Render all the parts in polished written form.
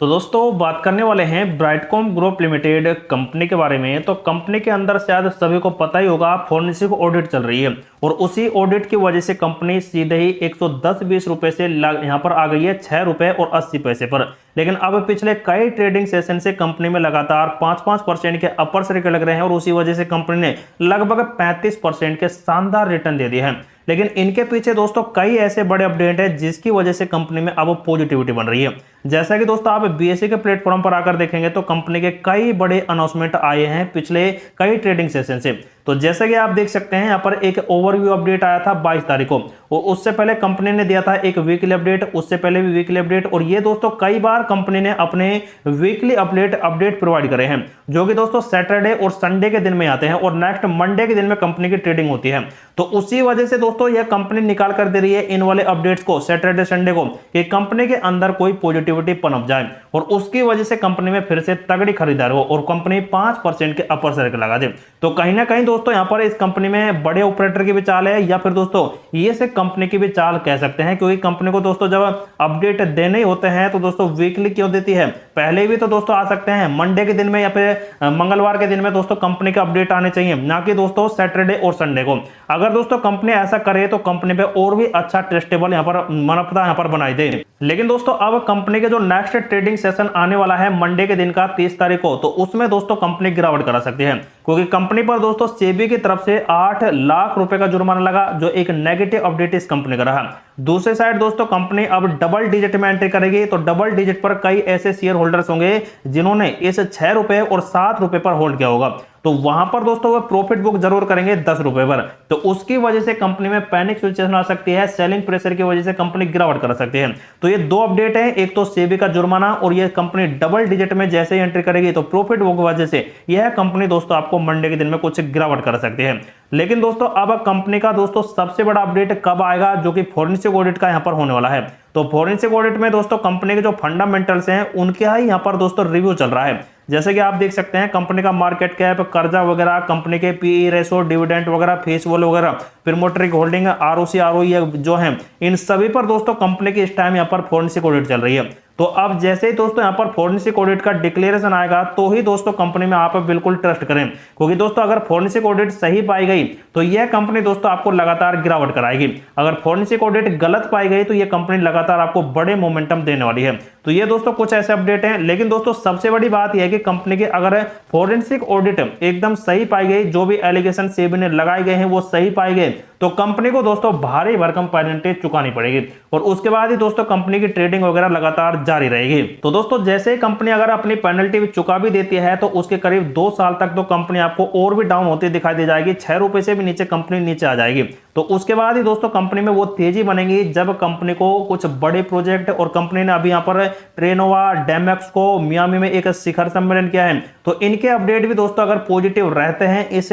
तो दोस्तों बात करने वाले हैं ब्राइटकॉम ग्रुप लिमिटेड कंपनी के बारे में। तो कंपनी के अंदर शायद सभी को पता ही होगा, फॉरेंसिक ऑडिट चल रही है और उसी ऑडिट की वजह से कंपनी सीधे ही 110-20 रुपए से यहाँ पर आ गई है 6 रुपए और 80 पैसे पर। लेकिन अब पिछले कई ट्रेडिंग सेशन से कंपनी में लगातार 5-5% के अपर सर्किट लग रहे हैं और उसी वजह से कंपनी ने लगभग 35% के शानदार रिटर्न दे दिए हैं। लेकिन इनके पीछे दोस्तों कई ऐसे बड़े अपडेट हैं जिसकी वजह से कंपनी में अब पॉजिटिविटी बन रही है। जैसा कि दोस्तों आप बीएसई के प्लेटफॉर्म पर आकर देखेंगे तो कंपनी के कई बड़े अनाउंसमेंट आए हैं पिछले कई ट्रेडिंग सेशन से। तो जैसे कि आप देख सकते हैं यहाँ पर एक ओवरव्यू अपडेट आया था 22 तारीख को, और उससे पहले कंपनी ने दिया था एक वीकली अपडेट, उससे पहले भी वीकली अपडेट, और ये दोस्तों कई बार कंपनी ने अपने वीकली अपडेट प्रोवाइड करे हैं जो कि दोस्तों सैटरडे और संडे के दिन में आते हैं और नेक्स्ट मंडे के दिन में कंपनी की ट्रेडिंग होती है। तो उसी वजह से दोस्तों यह कंपनी निकाल कर दे रही है इन वाले अपडेट्स को सैटरडे संडे को कि कंपनी के अंदर कोई पॉजिटिविटी पनप जाए और उसकी वजह से कंपनी में फिर से तगड़ी खरीदार हो और कंपनी 5% के अपर सर्किट लगा दे। तो कहीं ना कहीं दोस्तों यहाँ पर इस कंपनी में बड़े ऑपरेटर की भी चाल है, या फिर दोस्तों ये से कंपनी की भी चाल कह सकते हैं, क्योंकि कंपनी को दोस्तों जब अपडेट देने ही होते हैं तो दोस्तों वीकली क्यों देती है, पहले भी तो दोस्तों आ सकते हैं मंडे के दिन में या फिर मंगलवार के दिन में दोस्तों कंपनी का अपडेट आने चाहिए, ना कि दोस्तों सैटरडे और संडे को। अगर दोस्तों कंपनी ऐसा करे तो कंपनी पे और भी अच्छा ट्रस्टेबल यहाँ पर मनपता यहाँ पर बनाई दे। लेकिन दोस्तों अब कंपनी के जो नेक्स्ट ट्रेडिंग सेशन आने वाला है मंडे के दिन का 30 तारीख को, तो उसमें दोस्तों कंपनी गिरावट करा सकती है, क्योंकि कंपनी पर दोस्तों सेबी की तरफ से 8 लाख रुपए का जुर्माना लगा, जो एक नेगेटिव अपडेट इस कंपनी का रहा। दूसरी साइड दोस्तों कंपनी अब डबल डिजिट में एंट्री करेगी, तो डबल डिजिट पर कई ऐसे शेयर होल्डर्स होंगे जिन्होंने इस 6 रुपए और 7 रुपए पर होल्ड किया होगा, तो वहां पर दोस्तों वो प्रॉफिट बुक जरूर करेंगे 10 रुपए पर। तो उसकी वजह से कंपनी में पैनिक सिचुएशन आ सकती है, सेलिंग प्रेशर की वजह से कंपनी गिरावट कर सकती है। तो ये दो अपडेट है, एक तो सेबी का जुर्माना और ये कंपनी डबल डिजिट में जैसे ही एंट्री करेगी तो प्रॉफिट बुक की वजह से यह कंपनी दोस्तों आपको मंडे के दिन में कुछ गिरावट कर सकती है। लेकिन दोस्तों अब कंपनी का दोस्तों सबसे बड़ा अपडेट कब आएगा, जो कि फॉरेंसिक ऑडिट का यहां पर होने वाला है। तो फॉरेंसिक ऑडिट में दोस्तों कंपनी के जो फंडामेंटल्स हैं उनके ही यहां पर दोस्तों रिव्यू चल रहा है। जैसे कि आप देख सकते हैं कंपनी का मार्केट कैप, कर्जा वगैरह, कंपनी के पीई रेशो, डिविडेंड वगैरह, फेस वैल्यू वगैरह, फिर मोटरिक होल्डिंग, आरओसी आरओई जो है, इन सभी पर दोस्तों कंपनी की इस टाइम यहां पर फॉरेंसिक ऑडिट चल रही है। तो अब जैसे ही दोस्तों यहाँ पर फॉरेंसिक ऑडिट का डिक्लेरेशन आएगा तो ही दोस्तों कंपनी में आप बिल्कुल ट्रस्ट करें, क्योंकि दोस्तों अगर फॉरेंसिक ऑडिट सही पाई गई तो यह कंपनी दोस्तों आपको लगातार गिरावट कराएगी। अगर फॉरेंसिक ऑडिट गलत पाई गई तो यह कंपनी लगातार आपको बड़े मोमेंटम देने वाली है। तो ये दोस्तों कुछ ऐसे अपडेट हैं। लेकिन दोस्तों सबसे बड़ी बात यह है कि कंपनी के अगर फॉरेंसिक ऑडिट एकदम सही पाई गई, जो भी एलिगेशन सेबी ने लगाए गए हैं वो सही पाए गए, तो कंपनी को दोस्तों भारी भरकम पेनल्टी चुकानी पड़ेगी और उसके बाद ही दोस्तों कंपनी की ट्रेडिंग वगैरह लगातार जारी रहेगी। तो दोस्तों जैसे ही कंपनी अगर अपनी पेनल्टी चुका भी देती है तो उसके करीब 2 साल तक तो कंपनी आपको और भी डाउन होती दिखाई दे जाएगी, 6 रुपए से भी नीचे कंपनी नीचे आ जाएगी। तो उसके बाद ही दोस्तों कंपनी में वो तेजी बनेगी जब कंपनी को कुछ बड़े प्रोजेक्ट, और कंपनी ने अभी यहाँ पर ट्रेनोवा, डेमैक्स को मियामी में एक शिखर सम्मेलन किया है, तो इनके अपडेट भी दोस्तों अगर पॉजिटिव रहते हैं इस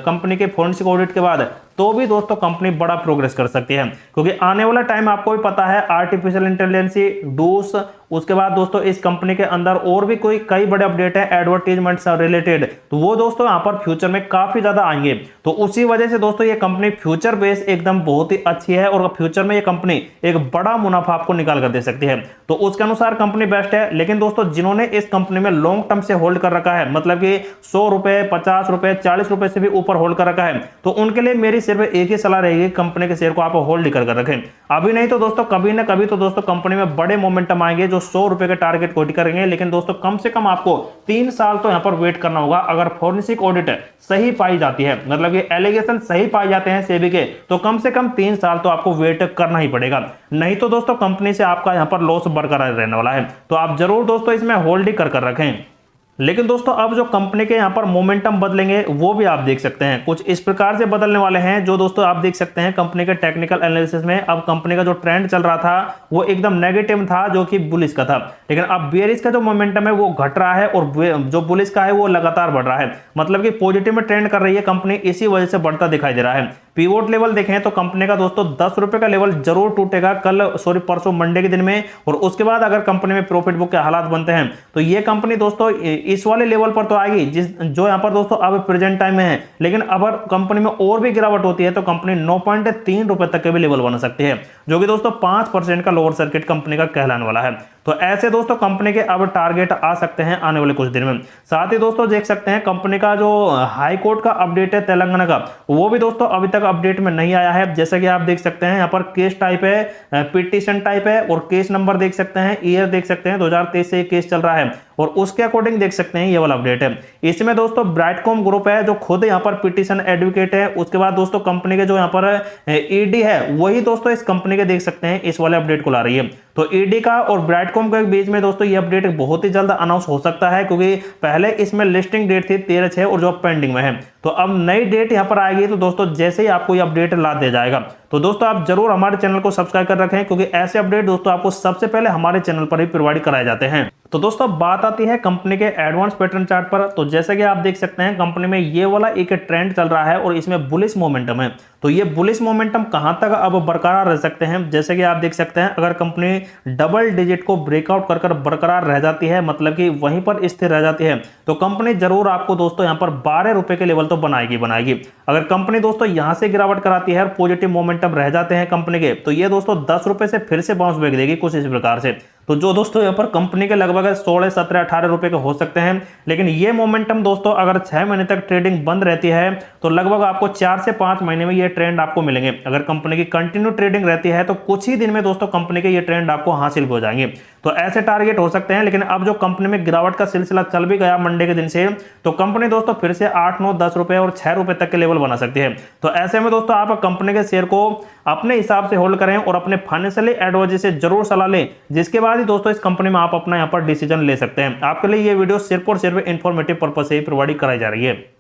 कंपनी के फॉरेंसिक ऑडिट के बाद, तो भी दोस्तों कंपनी बड़ा प्रोग्रेस कर सकती है। क्योंकि आने वाला टाइम आपको भी पता है, आर्टिफिशियल इंटेलिजेंसी, डूस, उसके बाद दोस्तों इस कंपनी के अंदर और भी कोई कई बड़े अपडेट है एडवर्टीजमेंट से रिलेटेड, तो वो दोस्तों यहाँ पर फ्यूचर में काफी ज्यादा आएंगे। तो उसी वजह से दोस्तों ये कंपनी फ्यूचर बेस एकदम बहुत ही अच्छी है और फ्यूचर में ये कंपनी एक बड़ा मुनाफा आपको निकाल कर दे सकती है। तो उसके अनुसार कंपनी बेस्ट है। लेकिन दोस्तों जिन्होंने इस कंपनी में लॉन्ग टर्म से होल्ड कर रखा है, मतलब कि 100 रुपए, 50 रुपए, 40 रुपए से भी ऊपर होल्ड कर रखा है, तो उनके लिए मेरी सिर्फ एक ही सलाह रहेगी, कंपनी के शेयर को आप होल्ड कर रखें। अभी नहीं तो दोस्तों कभी ना कभी तो दोस्तों कंपनी में बड़े मोमेंटम आएंगे जो 100 रुपए के टारगेट को हिट करेंगे। लेकिन दोस्तों कम से कम आपको 3 साल तो यहां पर वेट करना होगा। अगर फॉरेंसिक ऑडिट सही पाई जाती है, मतलब ये एलिगेशन सही पाए जाते हैं सेबी के, तो कम से कम 3 साल तो आपको वेट करना ही पड़ेगा। नहीं तो दोस्तों कंपनी से आपका यहां पर लॉस बरकरार रहने वाला है। तो आप जरूर दोस्तों इसमें होल्ड ही कर रखें। लेकिन दोस्तों अब जो कंपनी के यहाँ पर मोमेंटम बदलेंगे वो भी आप देख सकते हैं, कुछ इस प्रकार से बदलने वाले हैं जो दोस्तों आप देख सकते हैं कंपनी के टेक्निकल एनालिसिस में। अब कंपनी का जो ट्रेंड चल रहा था वो एकदम नेगेटिव था, जो कि बुलिश का था, लेकिन अब बेयरिश का जो मोमेंटम है वो घट रहा है और जो बुलिश का है वो लगातार बढ़ रहा है, मतलब कि पॉजिटिव में ट्रेंड कर रही है कंपनी, इसी वजह से बढ़ता दिखाई दे रहा है। पीवोट लेवल देखें तो कंपनी का दोस्तों 10 रुपए का लेवल जरूर टूटेगा परसों मंडे के दिन में, और उसके बाद अगर कंपनी में प्रॉफिट बुक के हालात बनते हैं तो ये कंपनी दोस्तों इस वाले लेवल पर तो आएगी जो यहाँ पर दोस्तों अब प्रेजेंट टाइम में है। लेकिन अगर कंपनी में और भी गिरावट होती है तो कंपनी 9.3 रुपए तक के भी लेवल बन सकती है, जो कि दोस्तों 5% का लोअर सर्किट कंपनी का कहलाने वाला है। तो ऐसे दोस्तों कंपनी के अब टारगेट आ सकते हैं आने वाले कुछ दिन में। साथ ही दोस्तों देख सकते हैं कंपनी का जो हाई कोर्ट का अपडेट है तेलंगाना का, वो भी दोस्तों अभी तक अपडेट में नहीं आया है। जैसे कि आप देख सकते हैं यहाँ पर केस टाइप है, पिटीशन टाइप है, और केस नंबर देख सकते हैं, ईयर देख सकते हैं 2023 से केस चल रहा है, और उसके अकॉर्डिंग देख सकते हैं ये वाला अपडेट है। इसमें दोस्तों ब्राइटकॉम ग्रुप है जो खुद यहाँ पर पिटीशन एडवोकेट है। उसके बाद दोस्तों कंपनी के जो यहाँ पर ईडी है वही दोस्तों इस कंपनी के देख सकते हैं इस वाले अपडेट को ला रही है। तो ईडी का और ब्राइटकॉम के बीच में दोस्तों ये अपडेट बहुत ही जल्द अनाउंस हो सकता है, क्योंकि पहले इसमें लिस्टिंग डेट थी 13/6 और जो पेंडिंग में है। तो अब नई डेट यहां पर आएगी, तो दोस्तों जैसे ही आपको ये अपडेट ला दिया जाएगा तो दोस्तों आप जरूर हमारे चैनल को सब्सक्राइब कर रखें, क्योंकि ऐसे अपडेट दोस्तों आपको सबसे पहले हमारे चैनल पर ही प्रोवाइड कराए जाते हैं। तो दोस्तों बात आती है कंपनी के एडवांस पैटर्न चार्ट पर। तो जैसे कि आप देख सकते हैं कंपनी में ये वाला एक ट्रेंड चल रहा है और इसमें बुलिश मोमेंटम है। तो ये बुलिश मोमेंटम कहां तक अब बरकरार रह सकते हैं, जैसे कि आप देख सकते हैं अगर कंपनी डबल डिजिट को ब्रेकआउट कर बरकरार रह जाती है, मतलब कि वहीं पर स्थिर रह जाती है, तो कंपनी जरूर आपको दोस्तों यहां पर 12 रुपए के लेवल तो बनाएगी। अगर कंपनी दोस्तों यहां से गिरावट कराती है और पॉजिटिव मोमेंटम रह जाते हैं कंपनी के, तो ये दोस्तों 10 रुपए से फिर से बाउंस बैक देगी कुछ इस प्रकार से। तो जो दोस्तों यहाँ पर कंपनी के लगभग 16, 17, 18 रुपए के हो सकते हैं। लेकिन ये मोमेंटम दोस्तों अगर 6 महीने तक ट्रेडिंग बंद रहती है तो लगभग आपको 4 से 5 महीने में ये ट्रेंड आपको मिलेंगे। अगर कंपनी की कंटिन्यू ट्रेडिंग रहती है तो कुछ ही दिन में दोस्तों कंपनी के ये ट्रेंड आपको हासिल हो जाएंगे। तो ऐसे टारगेट हो सकते हैं। लेकिन अब जो कंपनी में गिरावट का सिलसिला चल भी गया मंडे के दिन से, तो कंपनी दोस्तों फिर से 8, 9, 10 रुपए और 6 रुपए तक के लेवल बना सकती है। तो ऐसे में दोस्तों आप कंपनी के शेयर को अपने हिसाब से होल्ड करें और अपने फाइनेंशियली एडवाइजर से जरूर सलाह लें, जिसके बाद ही दोस्तों इस कंपनी में आप अपना यहाँ पर डिसीजन ले सकते हैं। आपके लिए ये वीडियो सिर्फ और सिर्फ इंफॉर्मेटिव पर्पज से ही प्रोवाइड कराई जा रही है।